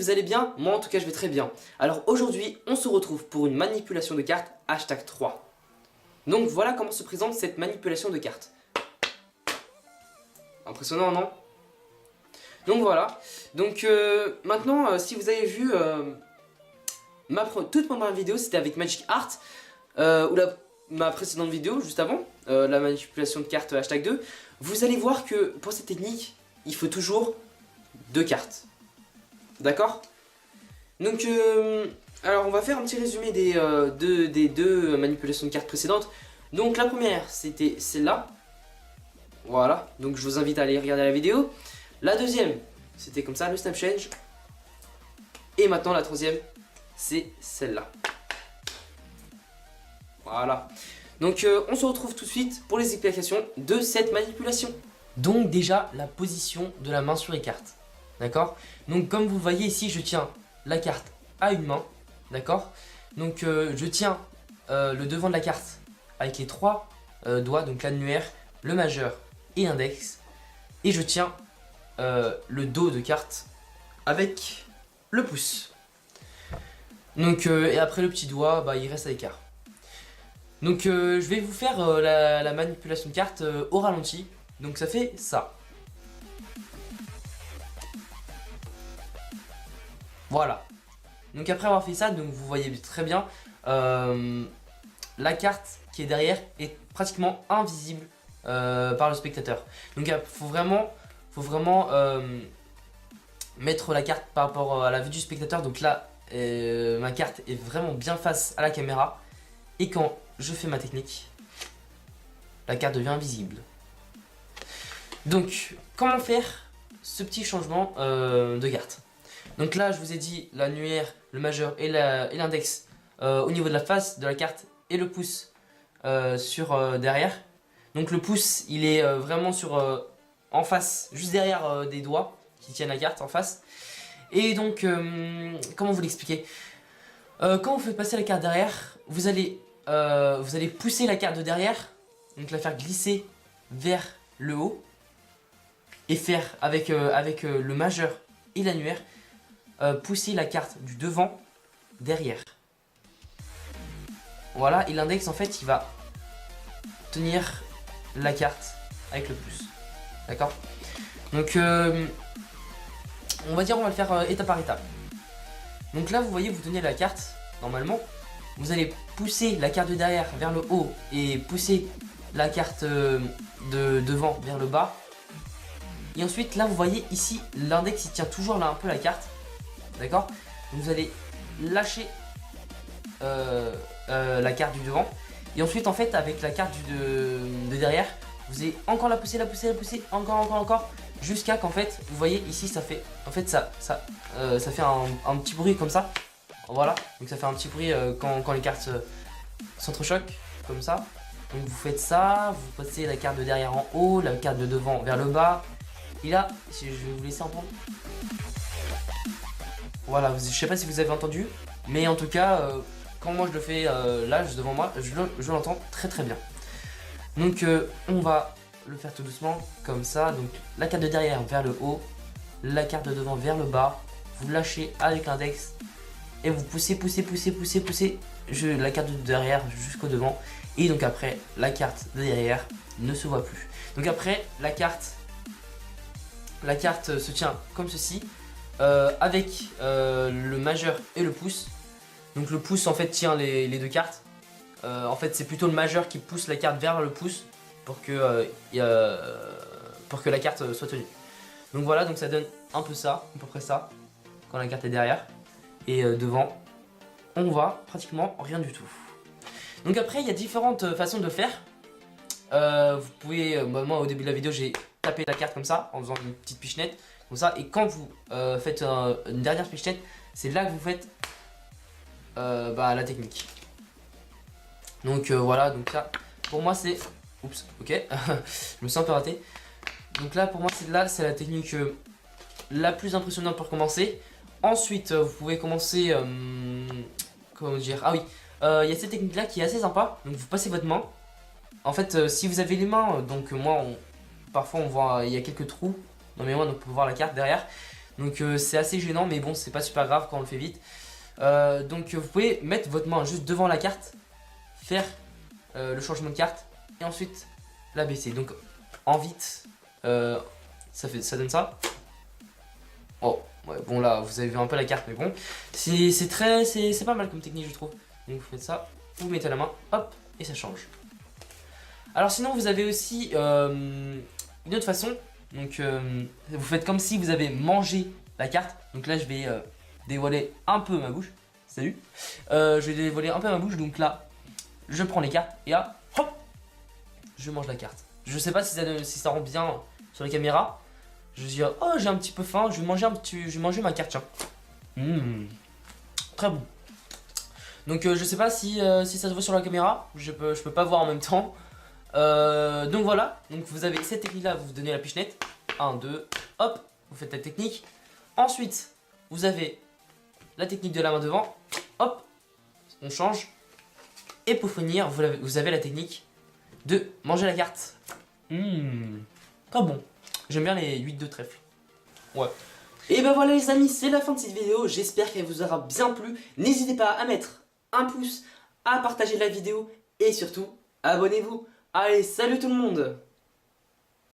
vous allez bien? Moi en tout cas je vais très bien. Alors aujourd'hui on se retrouve pour une manipulation de cartes #3. Donc voilà comment se présente cette manipulation de cartes. Impressionnant, non? Donc voilà. Donc maintenant si vous avez vu toute ma première vidéo, c'était avec Magic Art, ou ma précédente vidéo juste avant, la manipulation de cartes #2, vous allez voir que pour cette technique il faut toujours 2 cartes. D'accord? Donc alors on va faire un petit résumé des deux manipulations de cartes précédentes. Donc la première c'était celle-là. Voilà, donc je vous invite à aller regarder la vidéo. La deuxième c'était comme ça, le snap change. Et maintenant la troisième c'est celle-là. Voilà. Donc on se retrouve tout de suite pour les explications de cette manipulation. Donc déjà la position de la main sur les cartes. D'accord? Donc comme vous le voyez ici, je tiens la carte à une main. D'accord? Donc je tiens le devant de la carte avec les 3 doigts, donc l'annulaire, le majeur et l'index. Et je tiens le dos de carte avec le pouce. Donc et après le petit doigt, bah, il reste à l'écart. Donc je vais vous faire la manipulation de carte au ralenti. Donc ça fait ça. Voilà. Donc après avoir fait ça, donc vous voyez très bien, la carte qui est derrière est pratiquement invisible par le spectateur. Donc il faut vraiment mettre la carte par rapport à la vue du spectateur. Donc là, ma carte est vraiment bien face à la caméra. Et quand je fais ma technique, la carte devient invisible. Donc, comment faire ce petit changement de carte? Donc là, je vous ai dit l'annulaire, le majeur et l'index au niveau de la face de la carte et le pouce sur derrière. Donc le pouce, il est vraiment en face, juste derrière des doigts qui tiennent la carte en face. Et donc, comment vous l'expliquer? Quand vous faites passer la carte derrière, vous allez pousser la carte de derrière, donc la faire glisser vers le haut. Et faire avec le majeur et l'annulaire, pousser la carte du devant derrière. Voilà, et l'index en fait il va tenir la carte avec le pouce. D'accord? Donc on va dire on va le faire étape par étape. Donc là vous voyez, vous tenez la carte normalement. Vous allez pousser la carte de derrière vers le haut et pousser la carte de devant vers le bas. Et ensuite là vous voyez ici l'index il tient toujours là un peu la carte. D'accord? Donc vous allez lâcher la carte du devant. Et ensuite en fait avec la carte de derrière, vous allez encore la pousser, encore. Jusqu'à qu'en fait vous voyez ici ça fait en fait ça fait un petit bruit comme ça. Voilà, donc ça fait un petit bruit quand les cartes s'entrechoquent comme ça. Donc vous faites ça, vous passez la carte de derrière en haut, la carte de devant vers le bas. Et là, je vais vous laisser entendre. Voilà, je sais pas si vous avez entendu, mais en tout cas, quand moi je le fais là, juste devant moi, je l'entends très très bien. Donc on va le faire tout doucement, comme ça. Donc la carte de derrière vers le haut, la carte de devant vers le bas. Vous lâchez avec l'index et vous poussez la carte de derrière jusqu'au devant. Et donc après, la carte de derrière ne se voit plus. Donc après, la carte se tient comme ceci, avec le majeur et le pouce. Donc le pouce en fait tient les 2 cartes. En fait c'est plutôt le majeur qui pousse la carte vers le pouce pour que la carte soit tenue. Donc voilà, donc ça donne un peu ça, à peu près ça, quand la carte est derrière. Et devant, on voit pratiquement rien du tout. Donc après il y a différentes façons de faire. Vous pouvez, moi au début de la vidéo j'ai tapé la carte comme ça en faisant une petite pichenette comme ça, et quand vous faites une dernière pichenette, c'est là que vous faites la technique. Donc voilà, donc là pour moi c'est oups, ok. Je me sens un peu raté. Donc là pour moi c'est la technique la plus impressionnante pour commencer. Ensuite vous pouvez commencer comment dire, ah oui, il y a cette technique là qui est assez sympa. Donc vous passez votre main. En fait si vous avez les mains, donc moi parfois on voit il y a quelques trous dans mes mains, donc on peut voir la carte derrière. Donc c'est assez gênant, mais bon, c'est pas super grave quand on le fait vite. Donc vous pouvez mettre votre main juste devant la carte, faire le changement de carte et ensuite la baisser. Donc en vite, ça donne ça. Oh, ouais, bon là vous avez vu un peu la carte, mais bon, c'est pas mal comme technique je trouve. Donc vous faites ça, vous mettez la main, hop, et ça change. Alors sinon vous avez aussi une autre façon. Donc vous faites comme si vous avez mangé la carte. Donc là je vais dévoiler un peu ma bouche. Salut. Je vais dévoiler un peu ma bouche. Donc là je prends les cartes et là hop, je mange la carte. Je sais pas si ça rend bien sur les caméras. Je vais dire oh j'ai un petit peu faim, je vais manger ma carte, tiens. Très bon. Donc je sais pas si ça se voit sur la caméra. Je peux pas voir en même temps. Donc voilà, donc vous avez cette technique là, vous vous donnez la pichenette, 1, 2, hop, vous faites la technique. Ensuite, vous avez la technique de la main devant, hop, on change. Et pour finir, vous avez la technique de manger la carte. Très bon, j'aime bien les 8 de trèfle. Ouais. Et ben voilà les amis, c'est la fin de cette vidéo, j'espère qu'elle vous aura bien plu. N'hésitez pas à mettre un pouce, à partager la vidéo et surtout, abonnez-vous. Allez, salut tout le monde!